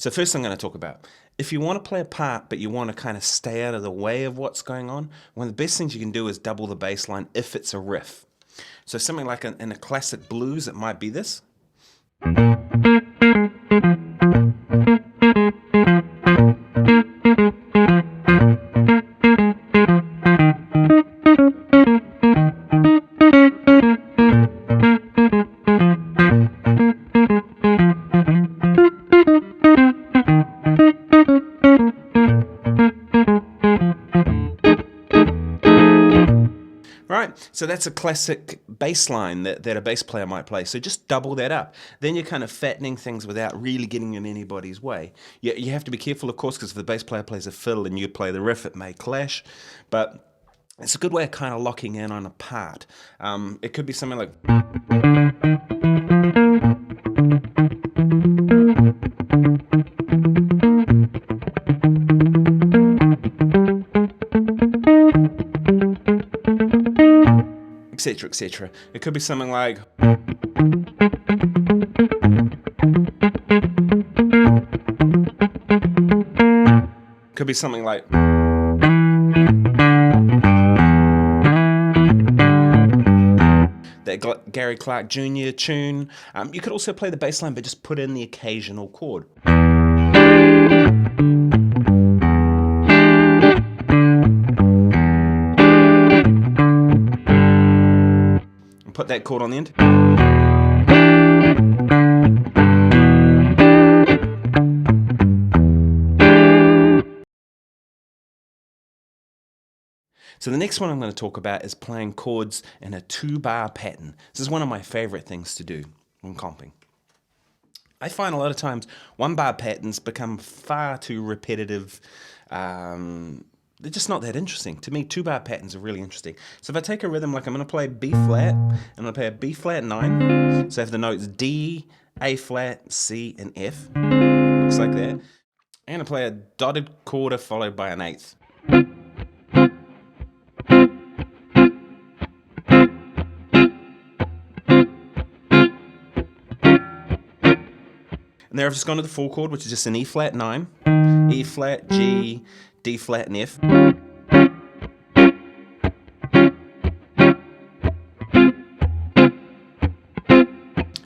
So first I'm going to talk about, if you want to play a part but you want to kind of stay out of the way of what's going on, one of the best things you can do is double the bass line if it's a riff. So something like in a classic blues, it might be this. Right, so that's a classic bass line that a bass player might play. So just double that up. Then you're kind of fattening things without really getting in anybody's way. You have to be careful, of course, because if the bass player plays a fiddle and you play the riff, it may clash. But it's a good way of kind of locking in on a part. It could be something like... etc., etc. It could be something like... Could be something like... that Gary Clark Jr. tune. You could also play the bass line, but just put in the occasional chord. Put that chord on the end. So the next one I'm going to talk about is playing chords in a 2-bar pattern. This is one of my favorite things to do when comping. I find a lot of times 1-bar patterns become far too repetitive. They're just not that interesting. To me, 2-bar patterns are really interesting. So if I take a rhythm like I'm going to play B flat, I'm going to play a B flat 9. So I have the notes D, A flat, C, and F. Looks like that. I'm going to play a dotted quarter followed by an eighth. And there I've just gone to the 4 chord, which is just an E flat 9, E flat, G, D flat, and F.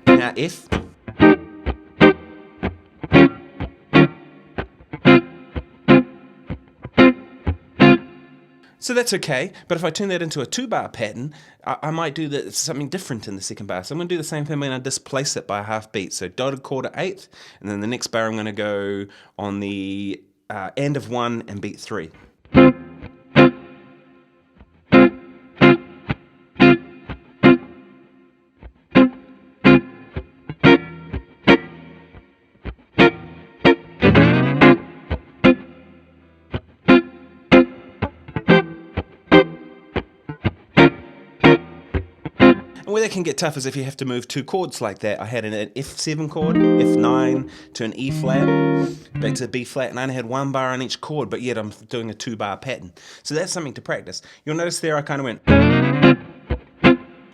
Now F. So that's okay, but if I turn that into a 2-bar pattern, I might do something different in the second bar. So I'm going to do the same thing when I displace it by a half beat. So dotted quarter eighth, and then the next bar I'm going to go on the end of 1 and beat 3. Where that can get tough is if you have to move 2 chords like that. I had an F7 chord, F9 to an E flat, back to B flat, and I only had 1 bar on each chord, but yet I'm doing a 2-bar pattern. So that's something to practice. You'll notice there I kind of went...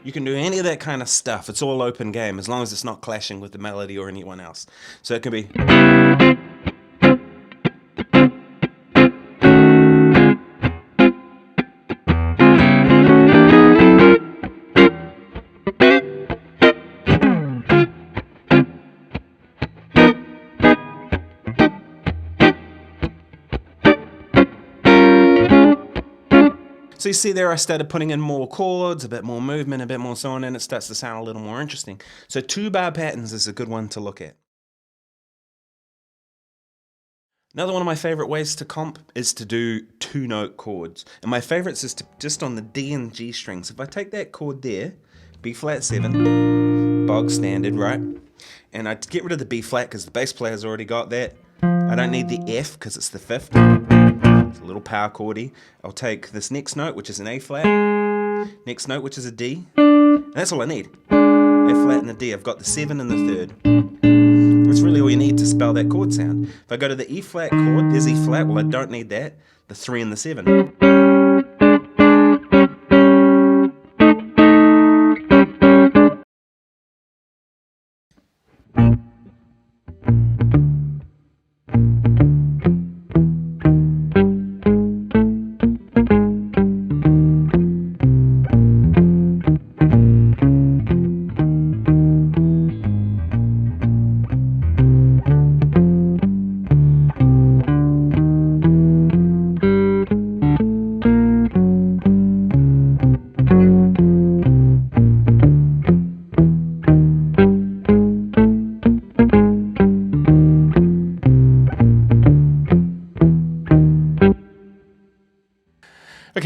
You can do any of that kind of stuff. It's all open game, as long as it's not clashing with the melody or anyone else. So it can be... So you see there I started putting in more chords, a bit more movement, a bit more so on, and it starts to sound a little more interesting. So 2-bar patterns is a good one to look at. Another one of my favorite ways to comp is to do 2-note chords. And my favorites is to just on the D and G strings. If I take that chord there, B flat 7, bog standard, right? And I get rid of the B flat because the bass player's already got that. I don't need the F because it's the 5th. It's a little power chordy. I'll take this next note, which is an A flat, next note, which is a D, and that's all I need. A flat and a D. I've got the 7 and the 3rd. That's really all you need to spell that chord sound. If I go to the E flat chord, there's E flat. Well, I don't need that. The 3 and the 7.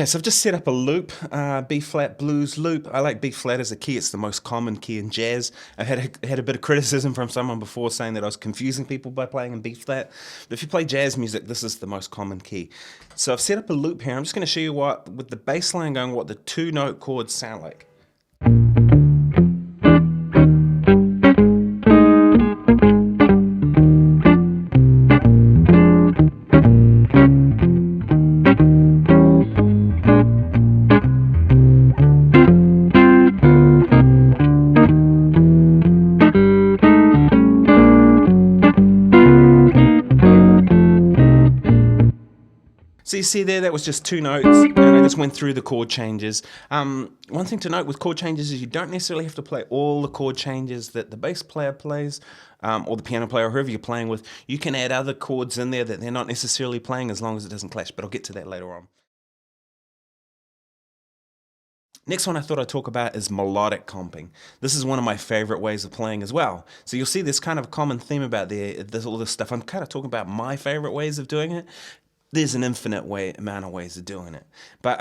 Okay, so I've just set up a loop, B flat blues loop. I like B flat as a key. It's the most common key in jazz. I had a bit of criticism from someone before saying that I was confusing people by playing in B flat. But if you play jazz music, this is the most common key. So I've set up a loop here. I'm just going to show you what, with the bass line going, what the 2-note chords sound like. So you see there, that was just 2 notes, and I just went through the chord changes. One thing to note with chord changes is you don't necessarily have to play all the chord changes that the bass player plays, or the piano player, or whoever you're playing with. You can add other chords in there that they're not necessarily playing as long as it doesn't clash, but I'll get to that later on. Next one I thought I'd talk about is melodic comping. This is one of my favorite ways of playing as well. So you'll see there's kind of a common theme about all this stuff. I'm kind of talking about my favorite ways of doing it. There's an infinite amount of ways of doing it. But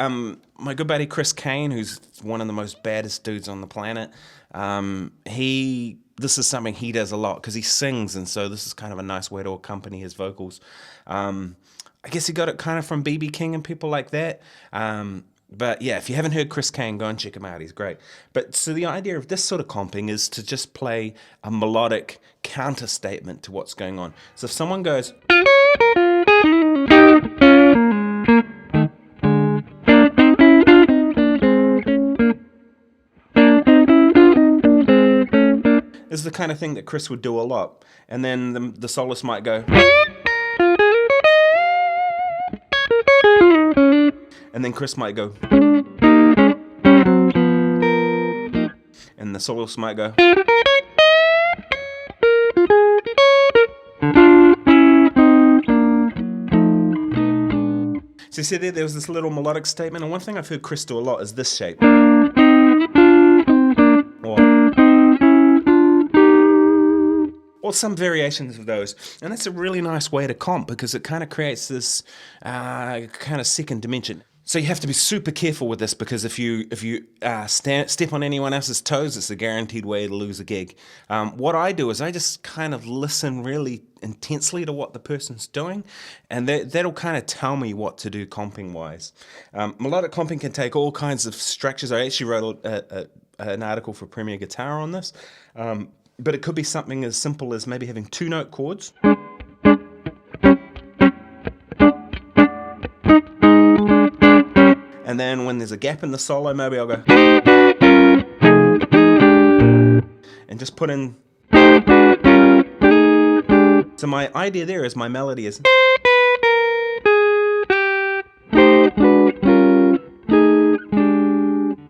my good buddy Chris Kane, who's one of the most baddest dudes on the planet, this is something he does a lot because he sings, and so this is kind of a nice way to accompany his vocals. I guess he got it kind of from B.B. King and people like that. But yeah, if you haven't heard Chris Kane, go and check him out. He's great. But so the idea of this sort of comping is to just play a melodic counter statement to what's going on. So if someone goes... This is the kind of thing that Chris would do a lot. And then the soloist might go... And then Chris might go... And the soloist might go... So you see there was this little melodic statement, and one thing I've heard Chris do a lot is this shape. Or some variations of those. And that's a really nice way to comp because it kind of creates this kind of second dimension. So you have to be super careful with this because if you step on anyone else's toes, it's a guaranteed way to lose a gig. What I do is I just kind of listen really intensely to what the person's doing, and that'll kind of tell me what to do comping wise. Melodic comping can take all kinds of structures. I actually wrote an article for Premier Guitar on this, but it could be something as simple as maybe having 2-note chords. And then when there's a gap in the solo, maybe I'll go... And just put in... So my idea there is my melody is...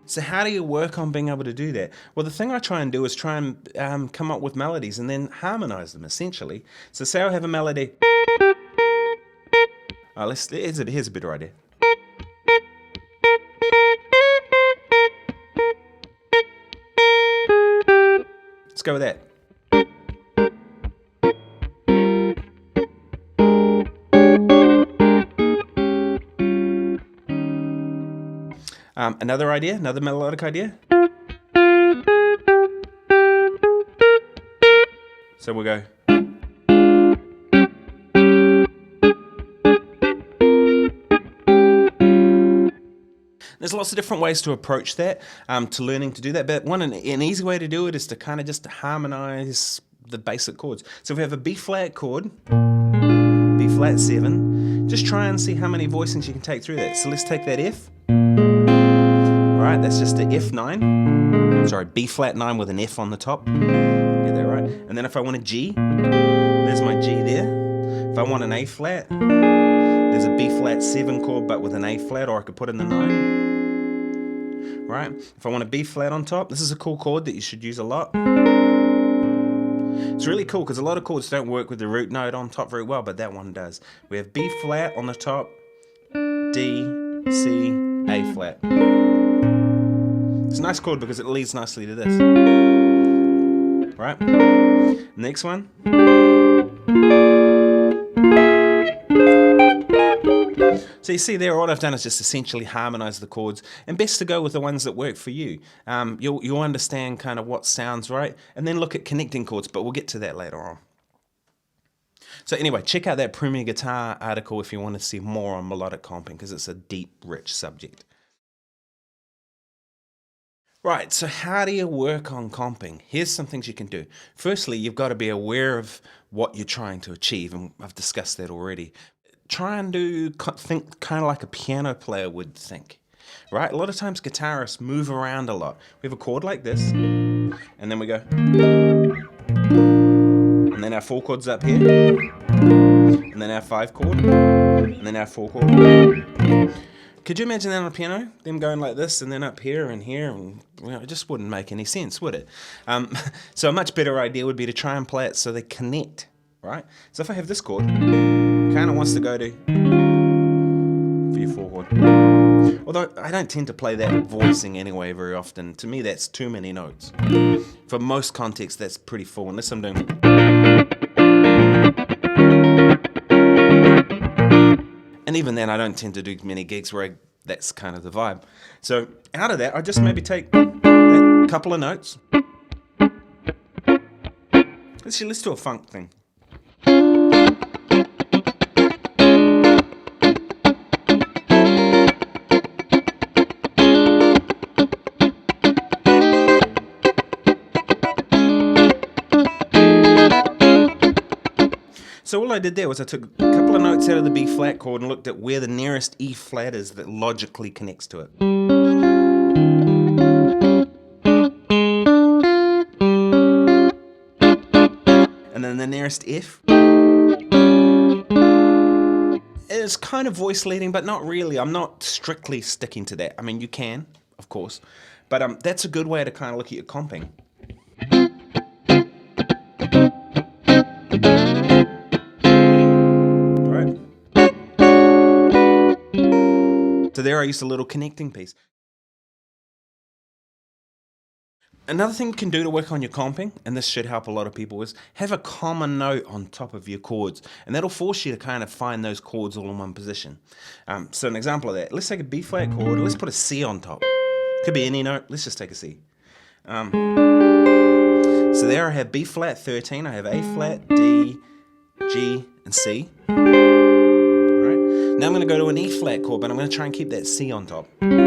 So how do you work on being able to do that? Well, the thing I try and do is try and come up with melodies and then harmonize them, essentially. So say I have a melody... here's a better idea. Let's go with that. Another idea, another melodic idea. So we'll go. There's lots of different ways to approach that, to learning to do that. But an easy way to do it is to kind of just harmonize the basic chords. So if we have a B flat chord, B flat 7, just try and see how many voicings you can take through that. So let's take that F. All right, that's just a F9. Sorry, B flat 9 with an F on the top. Get that right. And then if I want a G, there's my G there. If I want an A flat, there's a B flat 7 chord but with an A flat, or I could put in the 9. Right? If I want a B flat on top, this is a cool chord that you should use a lot. It's really cool because a lot of chords don't work with the root note on top very well, but that one does. We have B flat on the top, D, C, A flat. It's a nice chord because it leads nicely to this. Right? Next one. So So you see there, what I've done is just essentially harmonise the chords, and best to go with the ones that work for you. You'll understand kind of what sounds right, and then look at connecting chords, but we'll get to that later on. So anyway, check out that Premier Guitar article if you want to see more on melodic comping, because it's a deep, rich subject. Right, so how do you work on comping? Here's some things you can do. Firstly, you've got to be aware of what you're trying to achieve, and I've discussed that already. Try and think kind of like a piano player would think, right? A lot of times guitarists move around a lot. We have a chord like this, and then we go, and then our 4 chords up here, and then our 5 chord, and then our 4 chord. Could you imagine that on a piano? Them going like this and then up here, and it just wouldn't make any sense, would it? So a much better idea would be to try and play it so they connect, right? So if I have this chord, kind of wants to go to for your 4 chord. Although I don't tend to play that voicing anyway very often. To me, that's too many notes. For most contexts, that's pretty full, unless I'm doing... And even then, I don't tend to do many gigs where that's kind of the vibe. So out of that, I just maybe take a couple of notes. Let's do a funk thing. So all I did there was I took a couple of notes out of the B flat chord and looked at where the nearest E flat is that logically connects to it. And then the nearest F is kind of voice leading, but not really. I'm not strictly sticking to that. I mean, you can, of course, but that's a good way to kind of look at your comping. So there I used a little connecting piece. Another thing you can do to work on your comping, and this should help a lot of people, is have a common note on top of your chords. And that'll force you to kind of find those chords all in one position. So an example of that, let's take a B flat chord, let's put a C on top. Could be any note, let's just take a C. So there I have B flat 13, I have A flat, D, G, and C. Now I'm going to go to an E flat chord, but I'm going to try and keep that C on top. Right,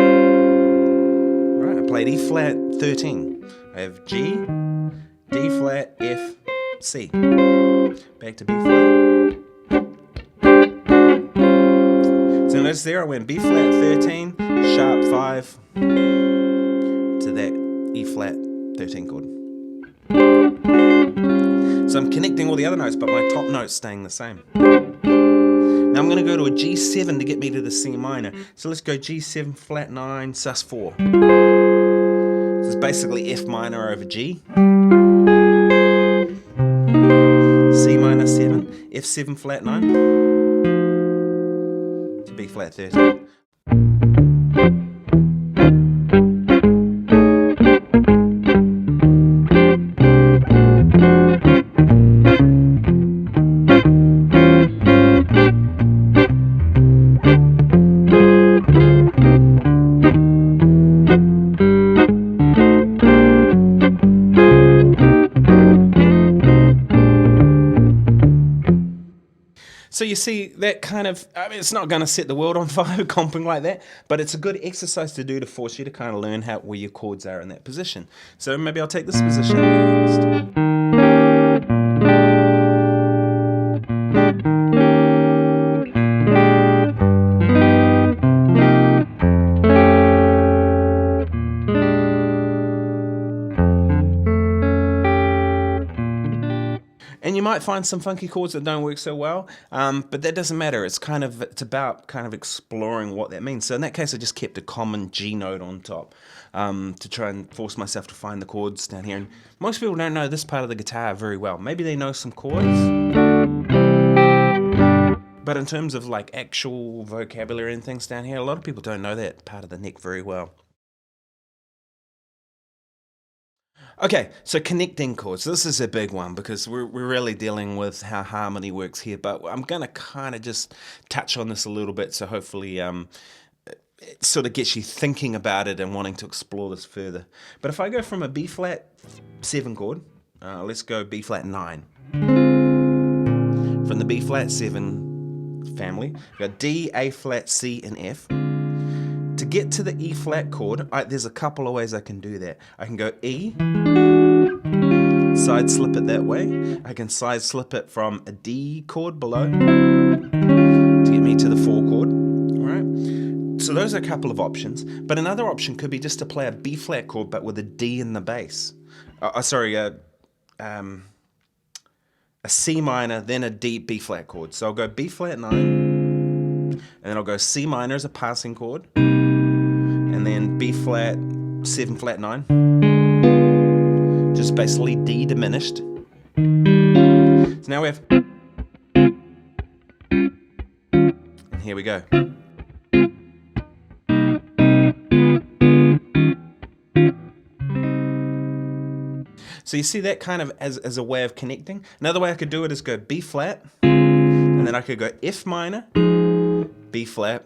I played E flat 13. I have G, D flat, F, C. Back to B flat. So notice there I went B flat 13, sharp 5 to that E flat 13 chord. So I'm connecting all the other notes, but my top note's staying the same. Now I'm going to go to a G7 to get me to the C minor. So let's go G7 flat 9 sus 4. So it's basically F minor over G. C minor 7, F7 flat 9 to B flat 13. So you see, that kind of, I mean, it's not going to set the world on fire, comping like that, but it's a good exercise to do to force you to kind of learn where your chords are in that position. So maybe I'll take this position next. And you might find some funky chords that don't work so well, but that doesn't matter. It's about kind of exploring what that means. So in that case, I just kept a common G note on top to try and force myself to find the chords down here. And most people don't know this part of the guitar very well. Maybe they know some chords, but in terms of like actual vocabulary and things down here, a lot of people don't know that part of the neck very well. Okay, so connecting chords. This is a big one because we're really dealing with how harmony works here, but I'm going to kind of just touch on this a little bit, so hopefully it sort of gets you thinking about it and wanting to explore this further. But if I go from a B flat 7 chord, let's go B flat 9. From the B flat 7 family, we've got D, A flat, C, and F. To get to the E flat chord, there's a couple of ways I can do that. I can go E, side slip it that way. I can side slip it from a D chord below to get me to the 4 chord. All right. So those are a couple of options. But another option could be just to play a B flat chord, but with a D in the bass. A C minor, then a D B flat chord. So I'll go B flat 9, and then I'll go C minor as a passing chord, and then B flat 7 flat 9, just basically D diminished. So now we have, and here we go. So you see that kind of as a way of connecting. Another way I could do it is go B flat, and then I could go F minor, B flat,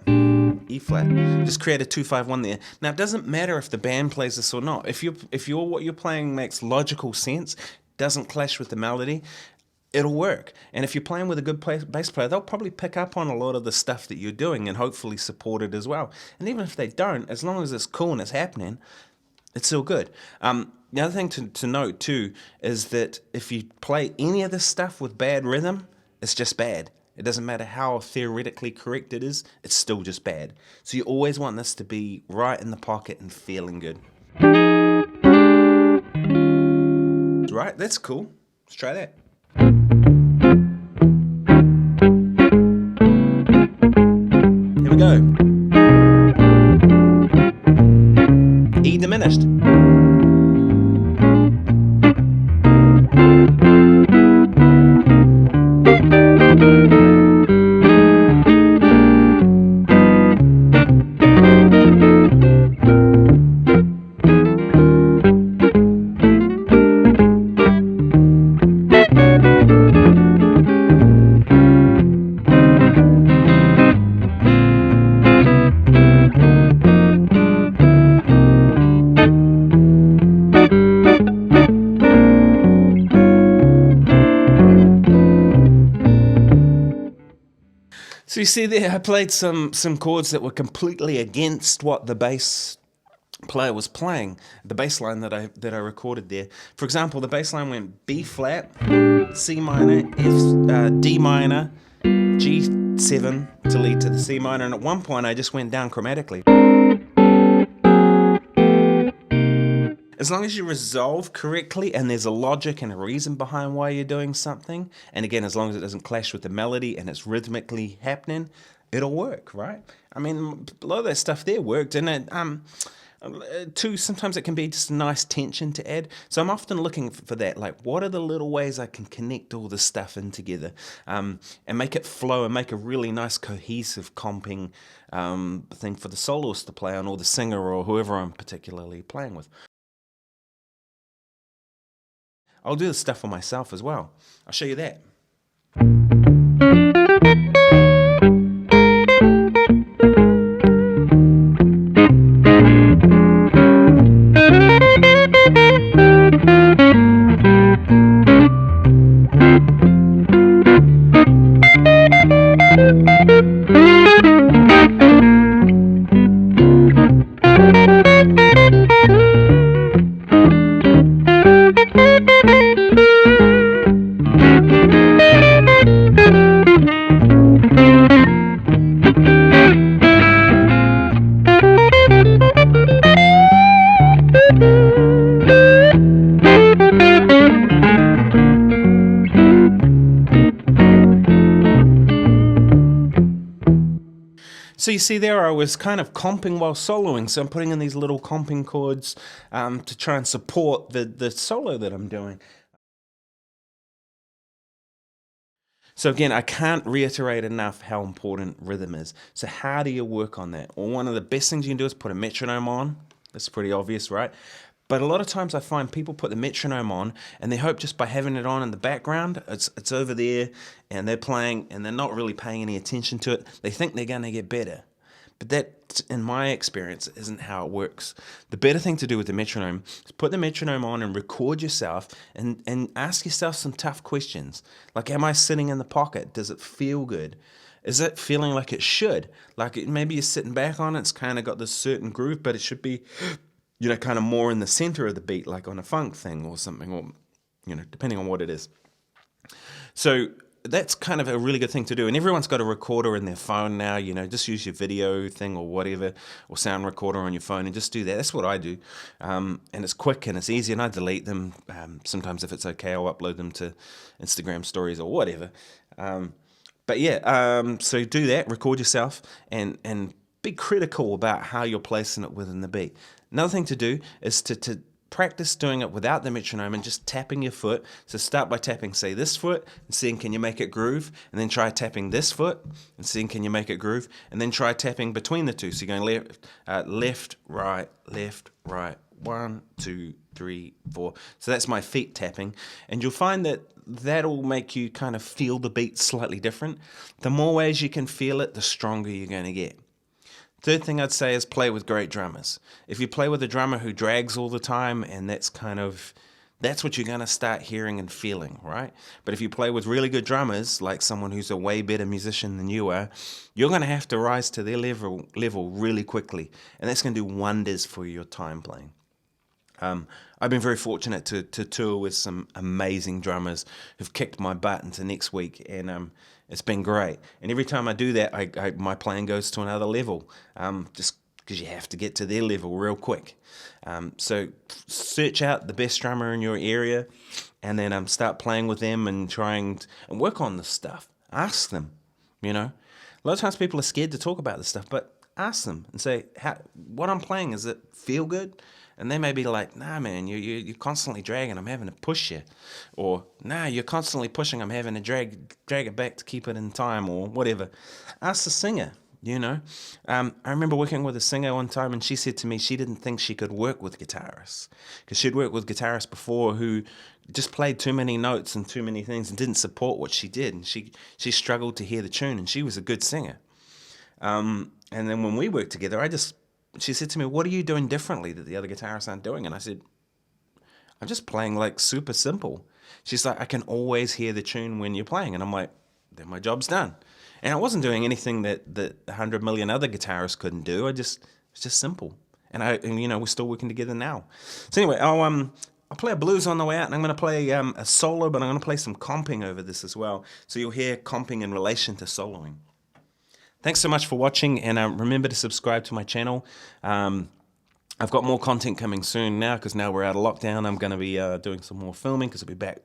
E flat. Just create a 2-5-1 there. Now it doesn't matter if the band plays this or not. If what you're playing makes logical sense, doesn't clash with the melody, it'll work. And if you're playing with a good bass player, they'll probably pick up on a lot of the stuff that you're doing and hopefully support it as well. And even if they don't, as long as it's cool and it's happening, it's still good. The other thing to note too is that if you play any of this stuff with bad rhythm, it's just bad. It doesn't matter how theoretically correct it is, it's still just bad. So you always want this to be right in the pocket and feeling good. Right, that's cool. Let's try that. Here we go. E diminished. So you see there, I played some chords that were completely against what the bass player was playing, the bass line that I recorded there. For example, the bass line went B flat, C minor, F, D minor, G7 to lead to the C minor, and at one point I just went down chromatically. As long as you resolve correctly and there's a logic and a reason behind why you're doing something, and again, as long as it doesn't clash with the melody and it's rhythmically happening, it'll work, right? I mean, a lot of that stuff there worked, and it, too, sometimes it can be just a nice tension to add. So I'm often looking for that, like what are the little ways I can connect all this stuff in together and make it flow and make a really nice cohesive comping thing for the soloist to play on, or the singer, or whoever I'm particularly playing with. I'll do this stuff for myself as well. I'll show you that. So you see there, I was kind of comping while soloing, so I'm putting in these little comping chords to try and support the solo that I'm doing. So again, I can't reiterate enough how important rhythm is. So how do you work on that? Well, one of the best things you can do is put a metronome on. That's pretty obvious, right? But a lot of times I find people put the metronome on and they hope just by having it on in the background, it's over there and they're playing and they're not really paying any attention to it. They think they're going to get better. But that, in my experience, isn't how it works. The better thing to do with the metronome is put the metronome on and record yourself and ask yourself some tough questions. Like, am I sitting in the pocket? Does it feel good? Is it feeling like it should? Like maybe you're sitting back on it, it's kind of got this certain groove, but it should be, kind of more in the center of the beat, like on a funk thing or something, or, depending on what it is. So that's kind of a really good thing to do. And everyone's got a recorder in their phone now, just use your video thing or whatever, or sound recorder on your phone and just do that. That's what I do. And it's quick and it's easy, and I delete them. Sometimes if it's okay, I'll upload them to Instagram stories or whatever. But yeah, so do that, record yourself and be critical about how you're placing it within the beat. Another thing to do is to practice doing it without the metronome and just tapping your foot. So start by tapping, say, this foot and seeing can you make it groove, and then try tapping this foot and seeing can you make it groove, and then try tapping between the two. So you're going left, right, 1, 2, 3, 4. So that's my feet tapping, and you'll find that that'll make you kind of feel the beat slightly different. The more ways you can feel it, the stronger you're going to get. Third thing I'd say is play with great drummers. If you play with a drummer who drags all the time, and that's what you're going to start hearing and feeling, right? But if you play with really good drummers, like someone who's a way better musician than you are, you're going to have to rise to their level really quickly, and that's going to do wonders for your time playing. I've been very fortunate to tour with some amazing drummers who've kicked my butt into next week, and it's been great. And every time I do that, my playing goes to another level, just because you have to get to their level real quick. So search out the best drummer in your area, and then start playing with them and trying and work on this stuff. Ask them, A lot of times people are scared to talk about this stuff, but ask them and say, what I'm playing, does it feel good? And they may be like, nah, man, you're constantly dragging, I'm having to push you. Or, nah, you're constantly pushing, I'm having to drag it back to keep it in time, or whatever. Ask the singer, I remember working with a singer one time, and she said to me she didn't think she could work with guitarists, because she'd worked with guitarists before who just played too many notes and too many things and didn't support what she did. And she struggled to hear the tune, and she was a good singer. And then when we worked together, she said to me, what are you doing differently that the other guitarists aren't doing? And I said, I'm just playing like super simple. She's like, I can always hear the tune when you're playing. And I'm like, then my job's done. And I wasn't doing anything that 100 million other guitarists couldn't do. It's just simple. And we're still working together now. So anyway, I'll play a blues on the way out, and I'm going to play a solo, but I'm going to play some comping over this as well. So you'll hear comping in relation to soloing. Thanks so much for watching, and remember to subscribe to my channel. I've got more content coming soon now, because now we're out of lockdown. I'm going to be doing some more filming, because I'll be back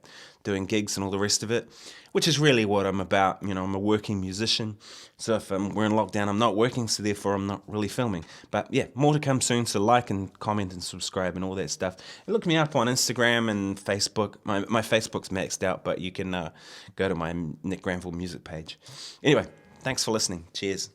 doing gigs and all the rest of it, which is really what I'm about. I'm a working musician, so if we're in lockdown, I'm not working, so therefore I'm not really filming. But yeah, more to come soon, so like and comment and subscribe and all that stuff. And look me up on Instagram and Facebook. My Facebook's maxed out, but you can go to my Nick Granville music page. Anyway, thanks for listening. Cheers.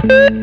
Bye.